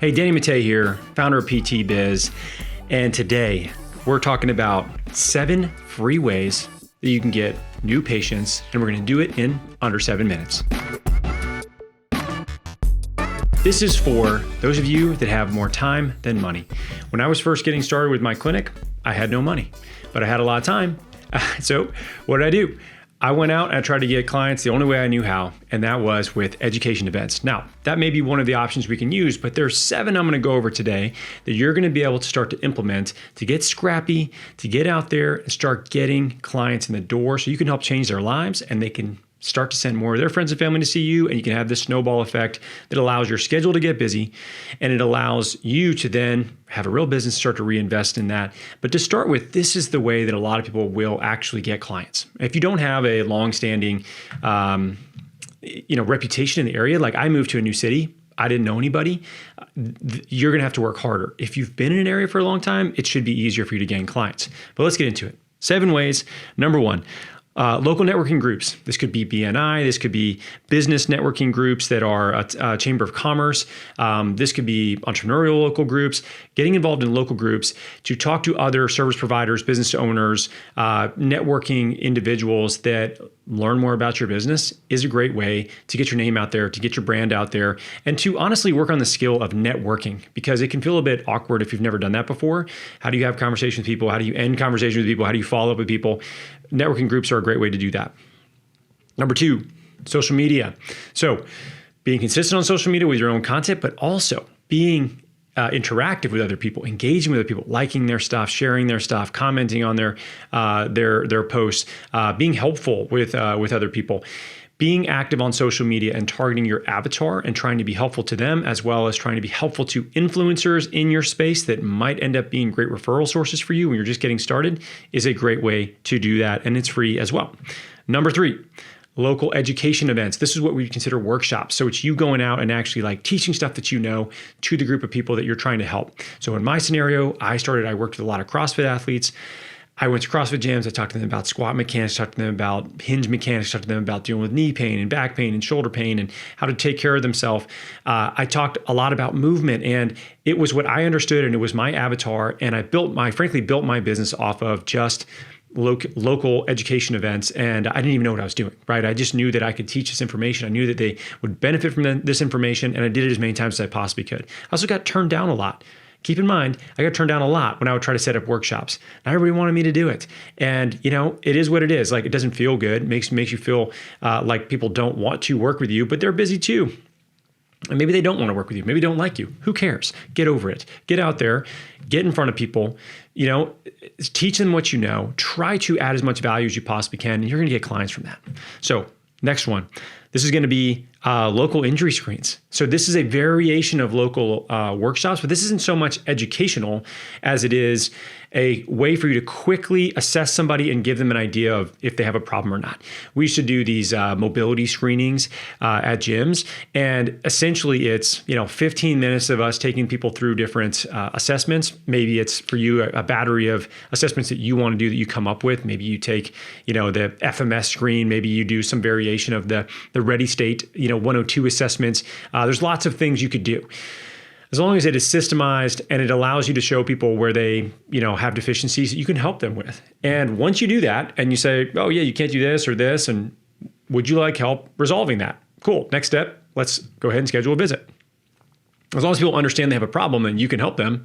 Hey, Danny Matta here, founder of PT Biz, and today we're talking about 7 free ways that you can get new patients, and we're going to do it in under 7 minutes. This is for those of you that have more time than money. When I was first getting started with my clinic, I had no money, but I had a lot of time. So what did I do? I went out and I tried to get clients the only way I knew how, and that was with education events. Now, that may be one of the options we can use, but there's 7 I'm going to go over today that you're going to be able to start to implement to get scrappy, to get out there and start getting clients in the door so you can help change their lives and they can start to send more of their friends and family to see you, and you can have this snowball effect that allows your schedule to get busy, and it allows you to then have a real business, start to reinvest in that. But to start with, this is the way that a lot of people will actually get clients. If you don't have a long-standing reputation in the area, like I moved to a new city, I didn't know anybody, you're gonna have to work harder. If you've been in an area for a long time, it should be easier for you to gain clients. But let's get into it. 7 ways. Number 1, local networking groups. This could be BNI. This could be business networking groups that are a chamber of commerce. This could be entrepreneurial local groups. Getting involved in local groups to talk to other service providers, business owners, networking individuals that learn more about your business is a great way to get your name out there, to get your brand out there, and to honestly work on the skill of networking, because it can feel a bit awkward if you've never done that before. How do you have conversations with people? How do you end conversations with people? How do you follow up with people? Networking groups are a great way to do that. Number 2, social media. So being consistent on social media with your own content, but also being interactive with other people, engaging with other people, liking their stuff, sharing their stuff, commenting on their posts, being helpful with other people. Being active on social media and targeting your avatar and trying to be helpful to them, as well as trying to be helpful to influencers in your space that might end up being great referral sources for you when you're just getting started, is a great way to do that, and it's free as well. Number 3, local education events. This is what we consider workshops. So it's you going out and actually like teaching stuff that you know to the group of people that you're trying to help. So in my scenario, I worked with a lot of CrossFit athletes. I went to CrossFit gyms. I talked to them about squat mechanics, talked to them about hinge mechanics, talked to them about dealing with knee pain and back pain and shoulder pain and how to take care of themselves. I talked a lot about movement, and it was what I understood, and it was my avatar. And I frankly built my business off of just local education events, and I didn't even know what I was doing, right? I just knew that I could teach this information. I knew that they would benefit from this information, and I did it as many times as I possibly could. I also got turned down a lot. Keep in mind, I got turned down a lot when I would try to set up workshops. Not everybody wanted me to do it. And, it is what it is. Like, it doesn't feel good. It makes you feel like people don't want to work with you, but they're busy too. And maybe they don't want to work with you. Maybe they don't like you. Who cares? Get over it. Get out there. Get in front of people. Teach them what you know. Try to add as much value as you possibly can, and you're going to get clients from that. So, next one. This is going to be local injury screens. So this is a variation of local workshops, but this isn't so much educational as it is a way for you to quickly assess somebody and give them an idea of if they have a problem or not. We used to do these mobility screenings at gyms, and essentially it's 15 minutes of us taking people through different assessments. Maybe it's for you a battery of assessments that you want to do that you come up with. Maybe you take the FMS screen. Maybe you do some variation of the Ready State 102 assessments. There's lots of things you could do. As long as it is systemized and it allows you to show people where they, have deficiencies that you can help them with. And once you do that and you say, oh yeah, you can't do this or this, and would you like help resolving that? Cool. Next step, let's go ahead and schedule a visit. As long as people understand they have a problem and you can help them,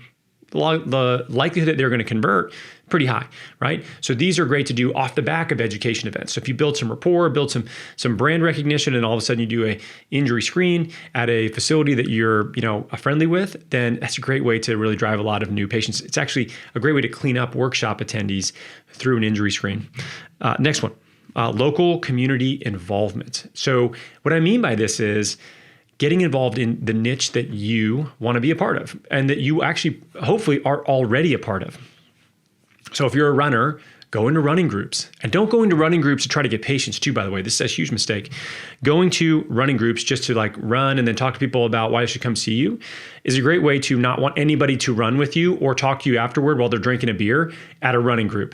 the likelihood that they're going to convert pretty high, right? So these are great to do off the back of education events. So if you build some rapport, build some brand recognition, and all of a sudden you do a injury screen at a facility that you're friendly with, then that's a great way to really drive a lot of new patients. It's actually a great way to clean up workshop attendees through an injury screen. Next one, local community involvement. So what I mean by this is getting involved in the niche that you want to be a part of and that you actually hopefully are already a part of. So if you're a runner, go into running groups. And don't go into running groups to try to get patients too, by the way. This is a huge mistake. Going to running groups just to run and then talk to people about why they should come see you is a great way to not want anybody to run with you or talk to you afterward while they're drinking a beer at a running group.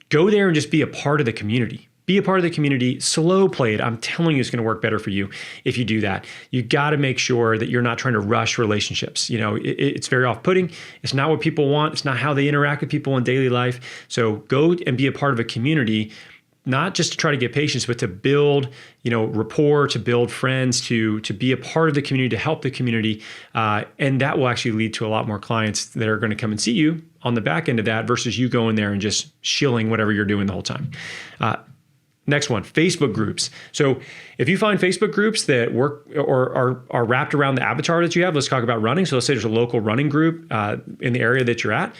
Go there and just be a part of the community. Be a part of the community, slow play it. I'm telling you, it's going to work better for you if you do that. You got to make sure that you're not trying to rush relationships. It's very off-putting. It's not what people want. It's not how they interact with people in daily life. So go and be a part of a community, not just to try to get patients, but to build, rapport, to build friends, to be a part of the community, to help the community. And that will actually lead to a lot more clients that are going to come and see you on the back end of that versus you going there and just shilling whatever you're doing the whole time. Next one, Facebook groups. So if you find Facebook groups that work or are wrapped around the avatar that you have, let's talk about running. So let's say there's a local running group in the area that you're at.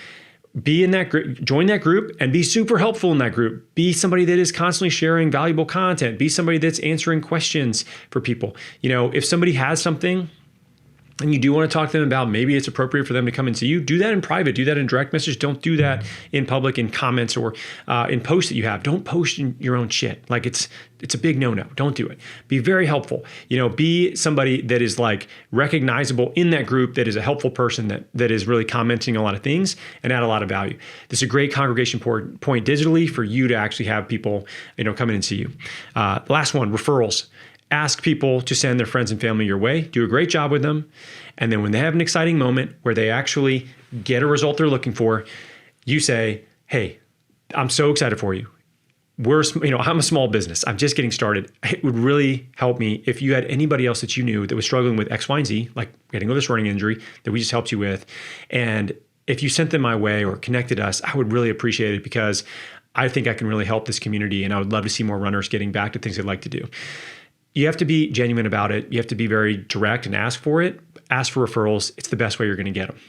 Be in that group, join that group, and be super helpful in that group. Be somebody that is constantly sharing valuable content. Be somebody that's answering questions for people. If somebody has something and you do want to talk to them about, maybe it's appropriate for them to come and see you, do that in private, do that in direct message. Don't do that in public, in comments, or in posts that you have. Don't post in your own shit. Like it's a big no-no. Don't do it. Be very helpful. Be somebody that is like recognizable in that group, that is a helpful person, that is really commenting a lot of things and add a lot of value. This is a great congregation point digitally for you to actually have people, come in and see you. Last one, referrals. Ask people to send their friends and family your way. Do a great job with them. And then when they have an exciting moment where they actually get a result they're looking for, you say, hey, I'm so excited for you. I'm a small business. I'm just getting started. It would really help me if you had anybody else that you knew that was struggling with X, Y, and Z, like getting over this running injury that we just helped you with. And if you sent them my way or connected us, I would really appreciate it, because I think I can really help this community, and I would love to see more runners getting back to things they'd like to do. You have to be genuine about it. You have to be very direct and ask for it. Ask for referrals. It's the best way you're going to get them.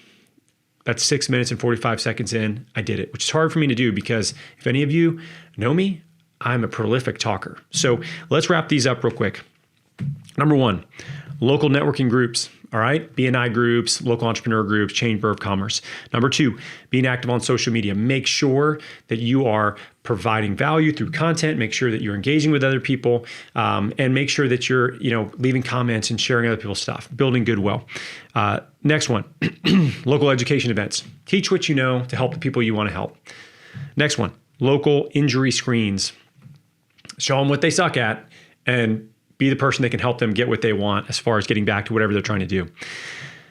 That's 6 minutes and 45 seconds in. I did it, which is hard for me to do because if any of you know me, I'm a prolific talker. So let's wrap these up real quick. Number one, local networking groups. All right. BNI groups, local entrepreneur groups, Chamber of Commerce. Number two, being active on social media. Make sure that you are providing value through content. Make sure that you're engaging with other people, and make sure that you're, leaving comments and sharing other people's stuff, building goodwill. Next one, local education events. Teach what you know to help the people you want to help. Next one, local injury screens. Show them what they suck at and be the person that can help them get what they want as far as getting back to whatever they're trying to do.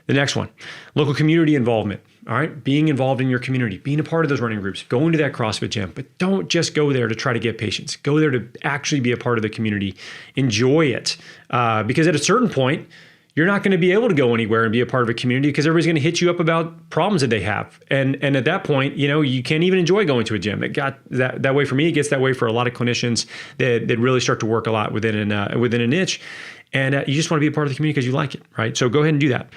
The next one, local community involvement. All right, being involved in your community, being a part of those running groups, going to that CrossFit gym, but don't just go there to try to get patients. Go there to actually be a part of the community. Enjoy it, because at a certain point, you're not going to be able to go anywhere and be a part of a community because everybody's going to hit you up about problems that they have. And at that point, you can't even enjoy going to a gym. It got that way for me. It gets that way for a lot of clinicians that really start to work a lot within a niche. And you just want to be a part of the community because you like it, right? So go ahead and do that.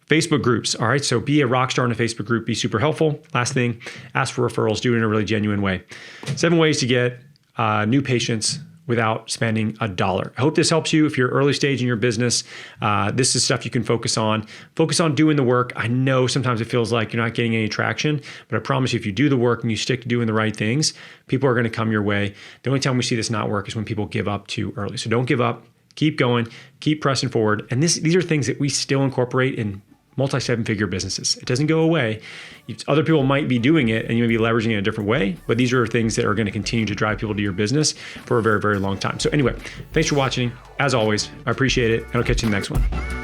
Facebook groups. All right. So be a rock star in a Facebook group. Be super helpful. Last thing, ask for referrals. Do it in a really genuine way. 7 ways to get new patients without spending $1. I hope this helps you. If you're early stage in your business, this is stuff you can focus on. Focus on doing the work. I know sometimes it feels like you're not getting any traction, but I promise you, if you do the work and you stick to doing the right things, people are going to come your way. The only time we see this not work is when people give up too early. So don't give up. Keep going. Keep pressing forward. And these are things that we still incorporate in multi-7-figure businesses. It doesn't go away. Other people might be doing it and you may be leveraging it in a different way, but these are things that are going to continue to drive people to your business for a very, very long time. So anyway, thanks for watching. As always, I appreciate it, and I'll catch you in the next one.